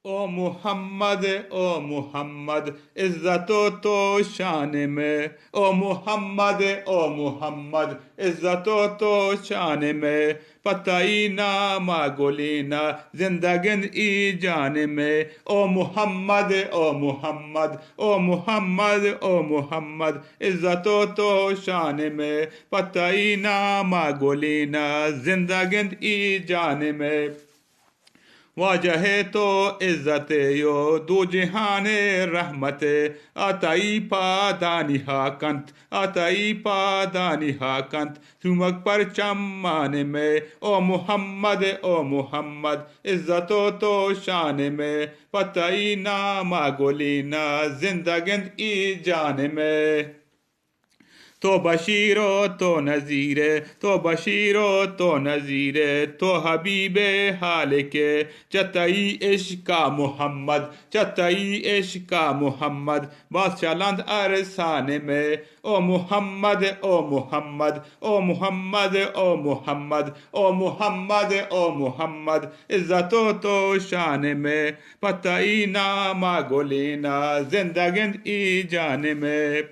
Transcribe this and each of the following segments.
ओ मोहम्मद इज्जतो तो शान में। ओ मोहम्मद इज्जतो तो शान में। पताई ना मागोलीना जिंदगन ई जान में। ओ मोहम्मद ओ मोहम्मद इज्जतो तो शान में। पताई ना मागोलीना जिंदगन ई जान में। वजह तो इज्जत यो दो जहान रहमत। अतई पादानी हाकंत अतई पादानी हाकंत चुमक पर चम्मान में। ओ मोहम्मद इज्जतो तो शान में। पतई ना मागोलीना जिंदगन ई जान में। तो बशीरो तो नज़ीरे तो बशीरो तो नज़ीरे तो हबीबे हाल के। चतई इश्का मोहम्मद चतई इश्का मोहम्मद बादशाहलंद अरसान में। ओ मोहम्मद ओ मोहम्मद ओ मोहम्मद ओ मोहम्मद ओ मोहम्मद ओ मोहम्मद इज्जतो तो शान में। पतई ना मागोलीना जिंदगन ई जान में।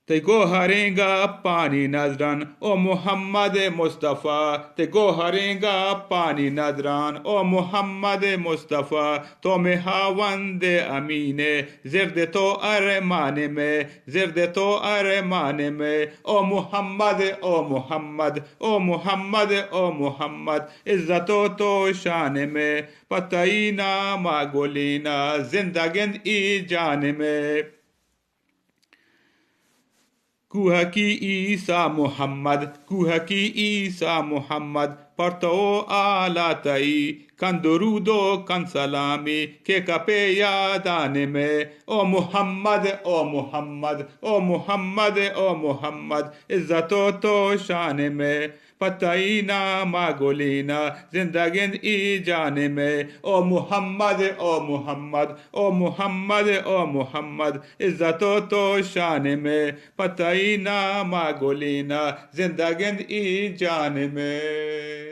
ते गो हरेगा पानी नजरान ओ मोहम्मद मुस्तफ़ा। ते गो हरेगा पानी नजरान ओ मोहम्मद मुस्तफ़ा। तो में हावंद अमीने जिर्द तो अरमान में जिर्द तो अरमान में। ओ मोहम्मद ओ मोहम्मद ओ मोहम्मद ओ मोहम्मद इज्जतो तो शान में। पतई ना मागोलीना जिंदगन ई जान में। कुह की ईसा मोहम्मद पर तो आला तई कन दुरूदो कन सलामी के कपे यादान में। ओ मोहम्मद ओ मोहम्मद ओ मोहम्मद ओ मोहम्मद इज्जतो तो शान में। पतई ना मागोलीना जिंदगन ई जान में। ओ मोहम्मद ओ मोहम्मद ओ मोहम्मद ओ मोहम्मद इज्जतो तो शान में। पतई ना मागोलीना जिंदगन ई जान में।